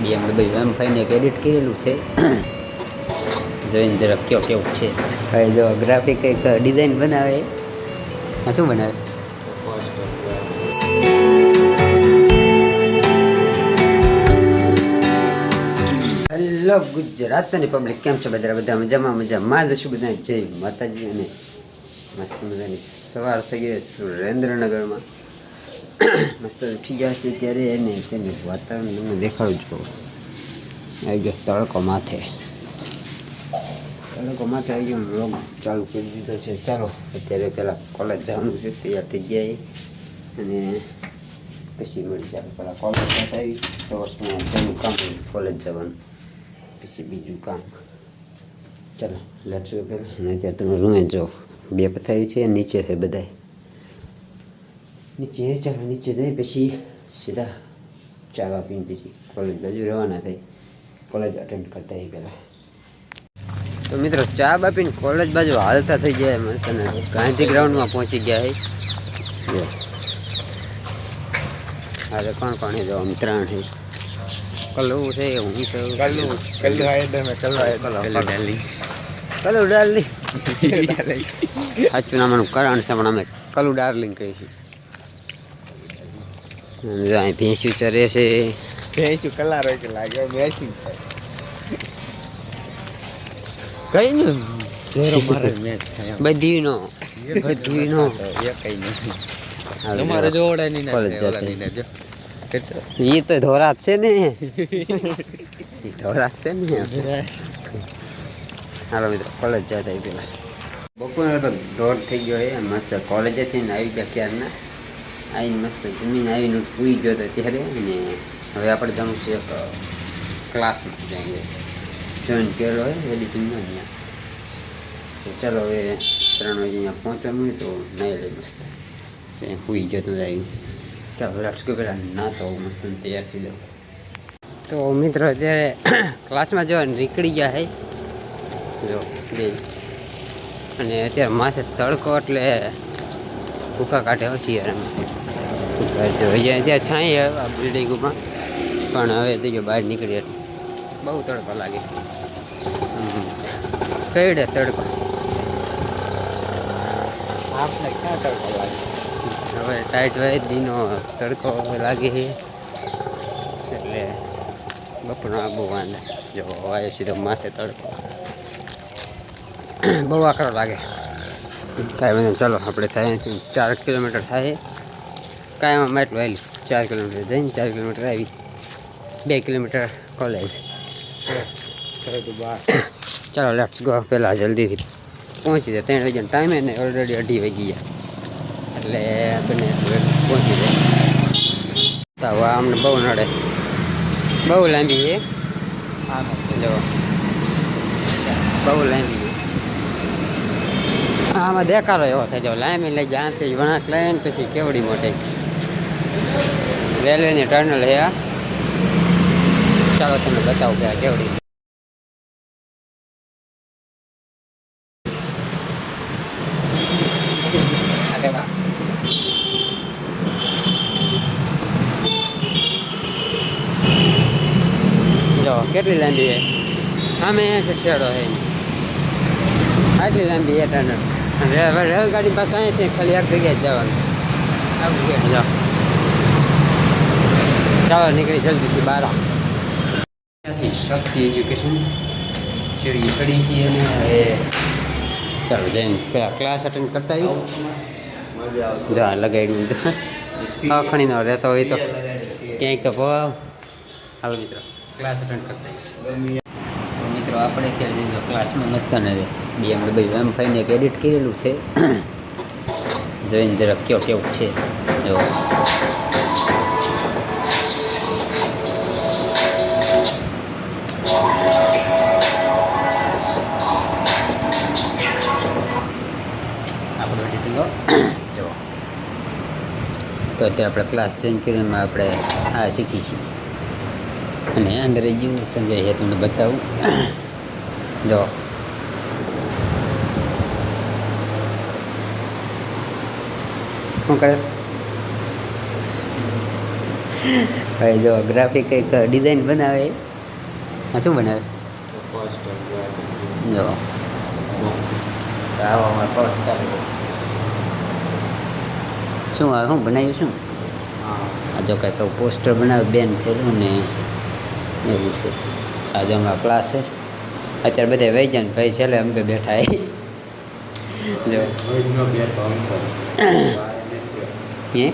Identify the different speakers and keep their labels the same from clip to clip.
Speaker 1: BMW M5 એક edit કરેલું છે. જોઈને જરાક કયો કેવું છે. હવે જો ગ્રાફિક એક ડિઝાઇન બનાવે. આ શું બનાવે? હેલો ગુજરાતની પબ્લિક, કેમ છો બધા મજામાં જશું બધા. જય માતાજી. અને મસ્ત મજાની સવાર થઈ ગઈ સુરેન્દ્રનગરમાં. મસ્ત ઉઠી ગયા છે ત્યારે એને તેનું વાતાવરણ તમને દેખાડું છું. આવી ગયો તડકો માથે આવી ગયો. વ્લોગ ચાલુ કરી દીધો છે. ચાલો અત્યારે પહેલાં કોલેજ જવાનું છે, તૈયાર થઈ ગયા અને પછી મળી જાય. પહેલાં કોલેજ સાથે આવી સવારમાં તેનું કામ કોલેજ જવાનું, પછી બીજું કામ. ચાલો લેટ્સ ગો. પહેલાં અને અત્યારે તમે રૂમે જો બે પથારી છે, નીચે છે બધાય નીચે. ચાલો નીચે જઈ પછી સીધા ચા પીને પછી કોલેજ બાજુ રવાના થઈ. કોલેજ અટેન્ડ કરતા એ પહેલાં તો મિત્રો ચા બાપીને કોલેજ બાજુ હાલતા થઈ ગયા મસ્ત. ને ગાંધી ગ્રાઉન્ડમાં પહોંચી ગયા છે. અરે કોણ કોણ છે? જો ત્રણ છે. કલુ છે, હું છે, કલુ ડાર્લિંગ. સાચું નામનું કરણ છે પણ અમે કલુ ડાર્લિંગ કહીશું. અહીં ભેંસ્યું ચરે છે.
Speaker 2: ભેંસ્યું કલાર હોય કે લાગે ભેંસ્યું
Speaker 1: કઈ ને
Speaker 2: તમારે જોડાની
Speaker 1: એ તો ધોરાત છે ને. ધોરાત છે ને. હાલો મિત્રો કોલેજ જતા પેલા બપોર દોડ થઈ ગયો એ મસ્ત. કોલેજેથી આવી ગયા ક્યારના. આવીને મસ્ત જમીન આવીને પૂઈ ગયો હતો ત્યારે. અને હવે આપણે જવું છે એક ક્લાસમાં જઈએ. જોઈન કરેલો હોય એડિટિંગમાં ત્યાં. તો ચાલો હવે 3 વાગે અહીંયા પહોંચવાનું હોય તો નહીં લે મસ્ત પૂઈ ગયો તો આવ્યું. ચાલો લેટ્સ ગો. પહેલાં ના તો મસ્ત તૈયાર થઈ જાઉં. તો મિત્રો અત્યારે ક્લાસમાં જવા નીકળી ગયા છે જો બે. અને અત્યારે માથે તડકો એટલે ભૂકા કાઢે હોશિયાર. જો અહીંયા ત્યાં છાંય આ બિલ્ડિંગમાં, પણ હવે તો જો બહાર નીકળી એટલે બહુ તડકો લાગે. કઈડે તડકો
Speaker 2: આપણે ક્યાં તડકો લાગે?
Speaker 1: હવે ટાઈટ હોય દીનો તડકો લાગે છે એટલે બપોરનો બહુ વાંધો. જો હોય સીધો માથે તડકો બહુ આકરો લાગે. કાંઈ વાંધો. ચાલો આપણે થાય 4 કિલોમીટર થાય. કાંઈ એમાં એટલું આવેલી 4 કિલોમીટર જઈને 4 કિલોમીટર આવી. 2 કિલોમીટર કોલેજ. ચાલો લેટ્સ ગો. પહેલાં જલ્દીથી પહોંચી જાય. 3 વાગ્યાનો ટાઈમ ને ઓલરેડી 2:30 વાગી ગયા એટલે આપણને પહોંચી જાય. તો હવે અમને બહુ નડે, બહુ લાંબી છે. જો બહુ લાંબી છે. આમાં દેખાડો એવો થાય. જો લાંબી લઈ જાય ત્યાંથી વણાક લઈને પછી કેવડી મોટી રેલવેની ટર્નલ છે. ચાલો તમને બતાવું કે આ કેવડી. જો કેટલી લાંબી છે. આમે છેડો છે આટલી લાંબી છે ટર્નલ. રેલગાડી પાસે અહીંથી ખાલી એક જગ્યાએ જવાનું. આવું છે. જો ચાલો નીકળી જલ્દીથી બહાર. શક્તિ એજ્યુકેશન સીડી ચડી છીએ અને હવે ચાલો જઈને પેલા ક્લાસ અટેન્ડ કરતા આવ્યું. જા લગાડ્યું ખણીનો રહેતો હોય તો ક્યાંક તો ભાવ. હાલો મિત્રો ક્લાસ અટેન્ડ કરતા આવ્યું. તો મિત્રો આપણે અત્યારે જઈએ ક્લાસમાં મસ્ત ને BMW M5 એક એડિટ કરેલું છે. જોઈને જરાક કયો કેવું છે. જો આપણું એડિટિંગો જો. તો અત્યારે આપણે ક્લાસ જોઈન કરીને આપણે આ શીખીશું. અને અંદર ગયું સંજય છે તમને બતાવું. જો શું કરીશ? ભાઈ જો ગ્રાફિક કંઈક ડિઝાઇન બનાવે. આ શું બનાવે જો આવો અમારે કોર્સ ચાલુ છે. શું આ શું બનાવ્યું શું? આ જો કંઈક પોસ્ટર બનાવે બેન થયેલું ને એવું છે. આ જો અમારા ક્લાસ છે. અત્યારે બધા વહી જાય ને ભાઈ છેલ્લે અમે તો બેઠા હે જો હે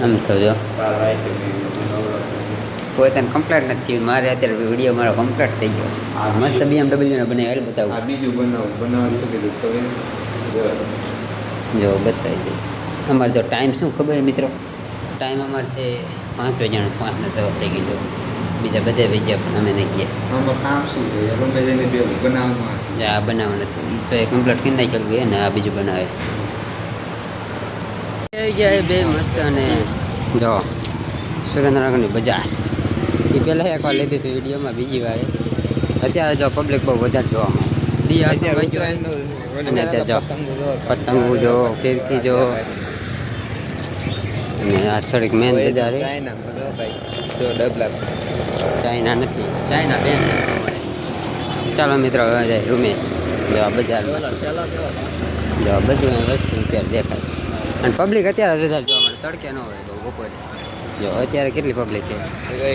Speaker 1: આમ તો જો પોતાને કમ્પ્લીટ નથી થયું. મારે અત્યારે વિડીયો મારો કમ્પ્લીટ થઈ ગયો છે. મસ્ત BMW ને બનાવેલ બતાવું જો બતાવી દે. અમારે તો ટાઈમ શું ખબર મિત્રો? ટાઈમ અમારે છે 5 વાગ્યાનો 5 ને 10 થઈ ગયો. બીજા બધા વહી ગયા પણ અમે નહીં ગયા.
Speaker 2: કામ શું છે રૂમે જઈને બે બનાવવાનું
Speaker 1: આ બનાવવા નથી તો એ કમ્પ્લીટ કરી નાખેલું હોય ને આ બીજું બનાવે. આવી ગયા બે મસ્ત. અને જો સુરેન્દ્રનગરની બજાર એ પહેલાં એકવાર લીધી હતી વિડીયોમાં, બીજી વાર. અત્યારે જો પબ્લિક બહુ વધારે જોવા મળે. અને અત્યારે જો પતંગો જો ફિરકી જો. અને આ થોડીક મેન બજાર ચાઇના નથી, ચાઇના બેન મળે. ચાલો મિત્રો હવે જાય રૂમે. જો આ બજારમાં જો બધું વસ્તુ અત્યારે દેખાય. અને પબ્લિક અત્યારે વધારે જોવા મળે, તડકે ન હોય બહુ બપોરે. જો અત્યારે કેટલી પબ્લિક છે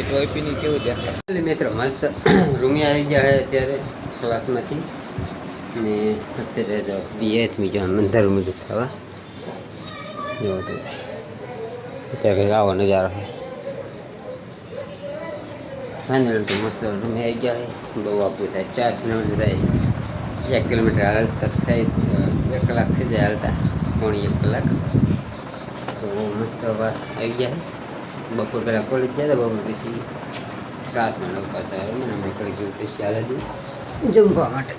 Speaker 2: ટોપીની કેવું દેખાય.
Speaker 1: મિત્રો મસ્ત રૂમે આવી ગયા છે અત્યારે ક્લાસમાંથી. ને અત્યારે જો દિયેથમી જો મંદિર મુજબ થવા જો તો અત્યારે કંઈક આવો નજારો છે. ફાઇનલ તો મસ્ત રૂમે આવી ગયા છે. બહુ આપવું થાય 4 કિલોમીટર થાય. 1 કિલોમીટર હાલતા થાય 1 કલાક થઈ જાય હાલતા, પોણી 1 કલાક. તો મસ્ત આવી ગયા છે. બપોર પહેલાં કોલેજ ગયા હતા, બપોર પછી ક્લાસમાં નવ પાસ આવ્યો. મને હમણાં થોડીક પછી હાલ હતી જમવા માટે.